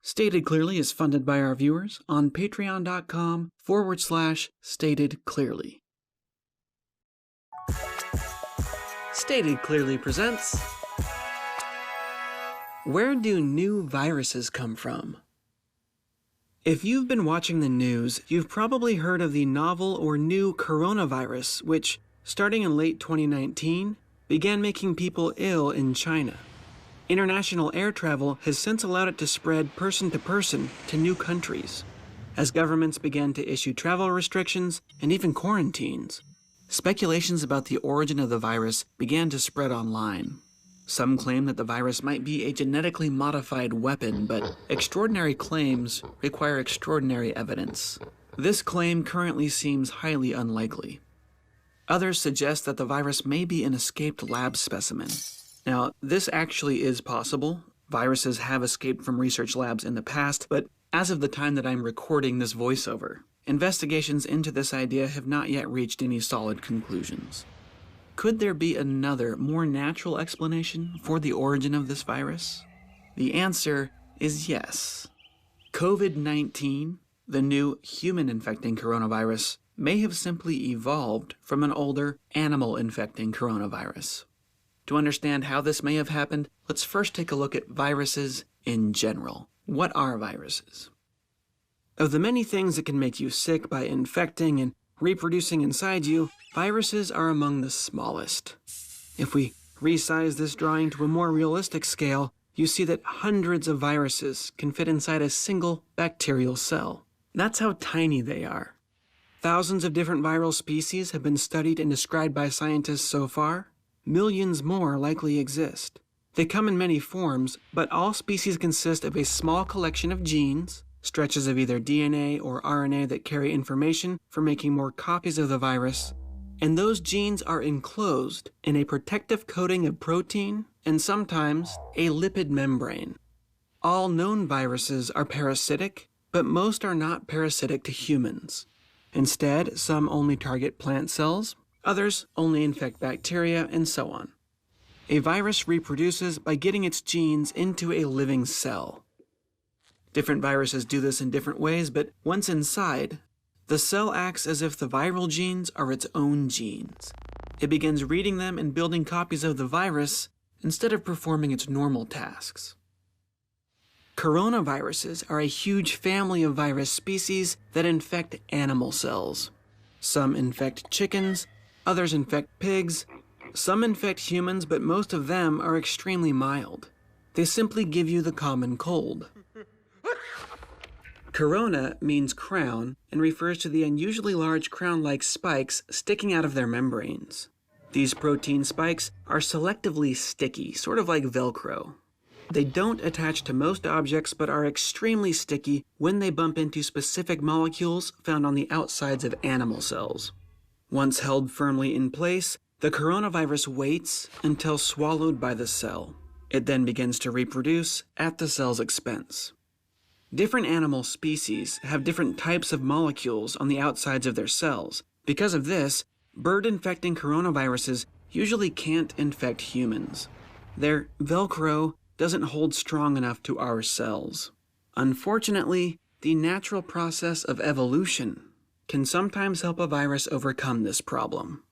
Stated Clearly is funded by our viewers on patreon.com/statedclearly. Stated Clearly presents Where Do New Viruses Come From? If you've been watching the news, you've probably heard of the novel or new coronavirus, which, starting in late 2019, began making people ill in China. International air travel has since allowed it to spread person to person to new countries, as governments began to issue travel restrictions and even quarantines. Speculations about the origin of the virus began to spread online. Some claim that the virus might be a genetically modified weapon, but extraordinary claims require extraordinary evidence. This claim currently seems highly unlikely. Others suggest that the virus may be an escaped lab specimen. Now, this actually is possible. Viruses have escaped from research labs in the past, but as of the time that I'm recording this voiceover, investigations into this idea have not yet reached any solid conclusions. Could there be another, more natural explanation for the origin of this virus? The answer is yes. COVID-19, the new human-infecting coronavirus, may have simply evolved from an older animal-infecting coronavirus. To understand how this may have happened, let's first take a look at viruses in general. What are viruses? Of the many things that can make you sick by infecting and reproducing inside you, viruses are among the smallest. If we resize this drawing to a more realistic scale, you see that hundreds of viruses can fit inside a single bacterial cell. That's how tiny they are. Thousands of different viral species have been studied and described by scientists so far. Millions more likely exist. They come in many forms, but all species consist of a small collection of genes, stretches of either DNA or RNA that carry information for making more copies of the virus, and those genes are enclosed in a protective coating of protein and sometimes a lipid membrane. All known viruses are parasitic, but most are not parasitic to humans. Instead, some only target plant cells, others only infect bacteria, and so on. A virus reproduces by getting its genes into a living cell. Different viruses do this in different ways, but once inside, the cell acts as if the viral genes are its own genes. It begins reading them and building copies of the virus instead of performing its normal tasks. Coronaviruses are a huge family of virus species that infect animal cells. Some infect chickens, others infect pigs, some infect humans, but most of them are extremely mild. They simply give you the common cold. Corona means crown and refers to the unusually large crown-like spikes sticking out of their membranes. These protein spikes are selectively sticky, sort of like Velcro. They don't attach to most objects, but are extremely sticky when they bump into specific molecules found on the outsides of animal cells. Once held firmly in place, the coronavirus waits until swallowed by the cell. It then begins to reproduce at the cell's expense. Different animal species have different types of molecules on the outsides of their cells. Because of this, bird-infecting coronaviruses usually can't infect humans. Their Velcro doesn't hold strong enough to our cells. Unfortunately, the natural process of evolution can sometimes help a virus overcome this problem.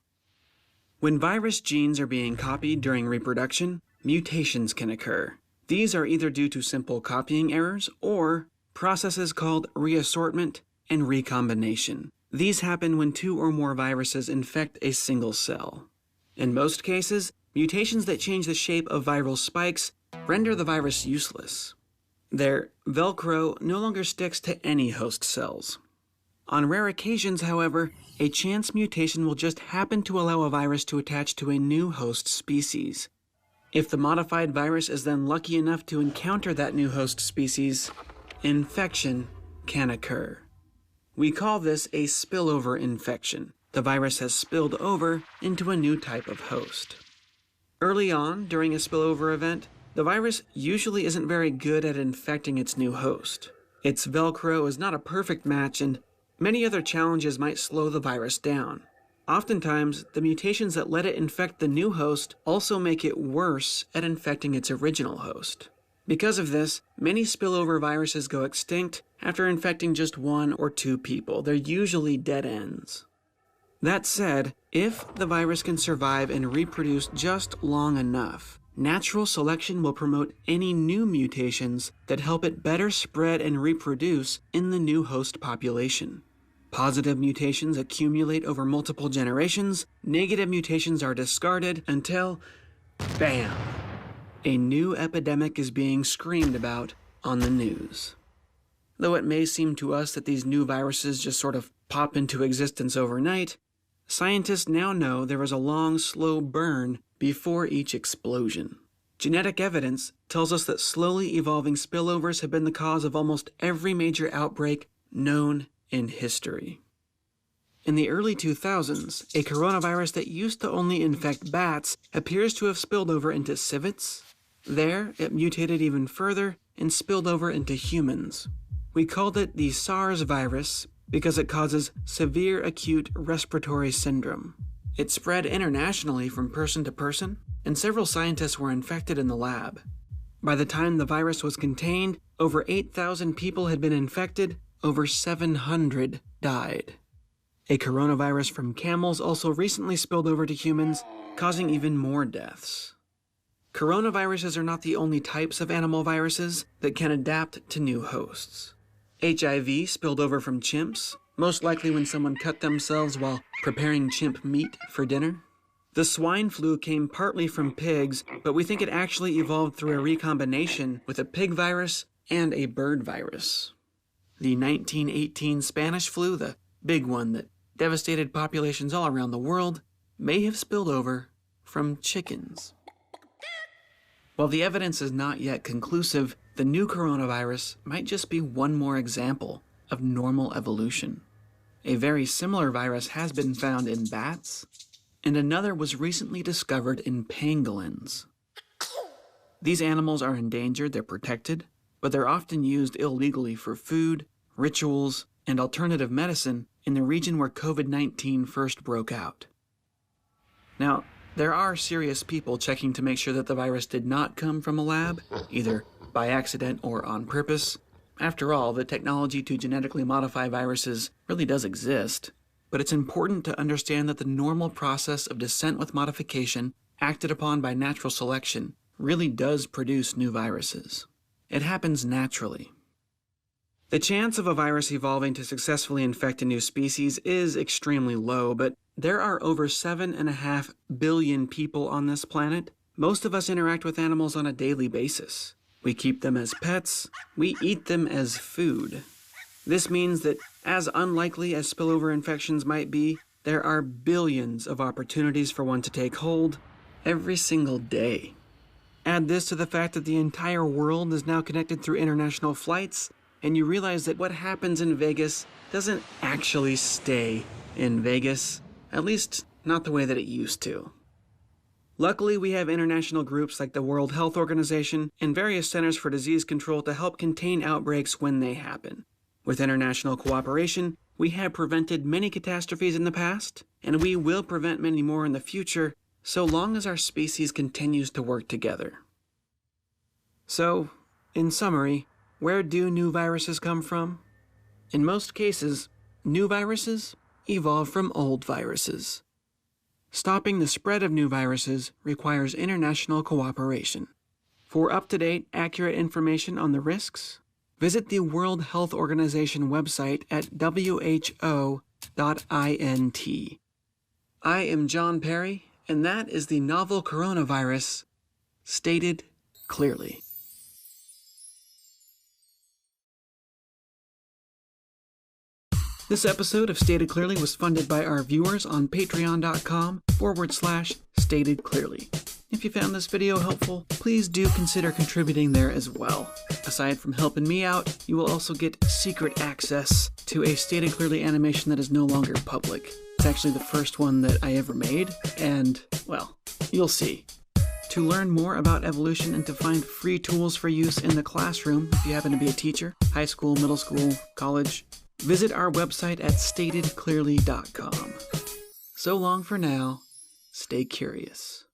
When virus genes are being copied during reproduction, mutations can occur. These are either due to simple copying errors or processes called reassortment and recombination. These happen when two or more viruses infect a single cell. In most cases, mutations that change the shape of viral spikes render the virus useless. Their Velcro no longer sticks to any host cells. On rare occasions, however, a chance mutation will just happen to allow a virus to attach to a new host species. If the modified virus is then lucky enough to encounter that new host species, infection can occur. We call this a spillover infection. The virus has spilled over into a new type of host. Early on, during a spillover event, the virus usually isn't very good at infecting its new host. Its Velcro is not a perfect match, and many other challenges might slow the virus down. Oftentimes, the mutations that let it infect the new host also make it worse at infecting its original host. Because of this, many spillover viruses go extinct after infecting just 1 or 2 people. They're usually dead ends. That said, if the virus can survive and reproduce just long enough, natural selection will promote any new mutations that help it better spread and reproduce in the new host population. Positive mutations accumulate over multiple generations, negative mutations are discarded until, bam, a new epidemic is being screamed about on the news. Though it may seem to us that these new viruses just sort of pop into existence overnight, scientists now know there is a long, slow burn before each explosion. Genetic evidence tells us that slowly evolving spillovers have been the cause of almost every major outbreak known in history. In the early 2000s, a coronavirus that used to only infect bats appears to have spilled over into civets. There, it mutated even further and spilled over into humans. We called it the SARS virus because it causes severe acute respiratory syndrome. It spread internationally from person to person, and several scientists were infected in the lab. By the time the virus was contained, over 8,000 people had been infected, over 700 died. A coronavirus from camels also recently spilled over to humans, causing even more deaths. Coronaviruses are not the only types of animal viruses that can adapt to new hosts. HIV spilled over from chimps, most likely when someone cut themselves while preparing chimp meat for dinner. The swine flu came partly from pigs, but we think it actually evolved through a recombination with a pig virus and a bird virus. The 1918 Spanish flu, the big one that devastated populations all around the world, may have spilled over from chickens. While the evidence is not yet conclusive, the new coronavirus might just be one more example of normal evolution. A very similar virus has been found in bats, and another was recently discovered in pangolins. These animals are endangered, they're protected, but they're often used illegally for food, rituals, and alternative medicine in the region where COVID-19 first broke out. Now, there are serious people checking to make sure that the virus did not come from a lab, either by accident or on purpose. After all, the technology to genetically modify viruses really does exist, but it's important to understand that the normal process of descent with modification, acted upon by natural selection, really does produce new viruses. It happens naturally. The chance of a virus evolving to successfully infect a new species is extremely low, but there are over 7.5 billion people on this planet. Most of us interact with animals on a daily basis. We keep them as pets, we eat them as food. This means that, as unlikely as spillover infections might be, there are billions of opportunities for one to take hold every single day. Add this to the fact that the entire world is now connected through international flights, and you realize that what happens in Vegas doesn't actually stay in Vegas, at least not the way that it used to. Luckily, we have international groups like the World Health Organization and various centers for disease control to help contain outbreaks when they happen. With international cooperation, we have prevented many catastrophes in the past, and we will prevent many more in the future, so long as our species continues to work together. So, in summary, where do new viruses come from? In most cases, new viruses evolve from old viruses. Stopping the spread of new viruses requires international cooperation. For up-to-date, accurate information on the risks, visit the World Health Organization website at who.int. I am John Perry, and that is the novel coronavirus, stated clearly. This episode of Stated Clearly was funded by our viewers on patreon.com/statedclearly. If you found this video helpful, please do consider contributing there as well. Aside from helping me out, you will also get secret access to a Stated Clearly animation that is no longer public. It's actually the first one that I ever made, and, well, you'll see. To learn more about evolution and to find free tools for use in the classroom, if you happen to be a teacher, high school, middle school, college, visit our website at statedclearly.com. So long for now. Stay curious.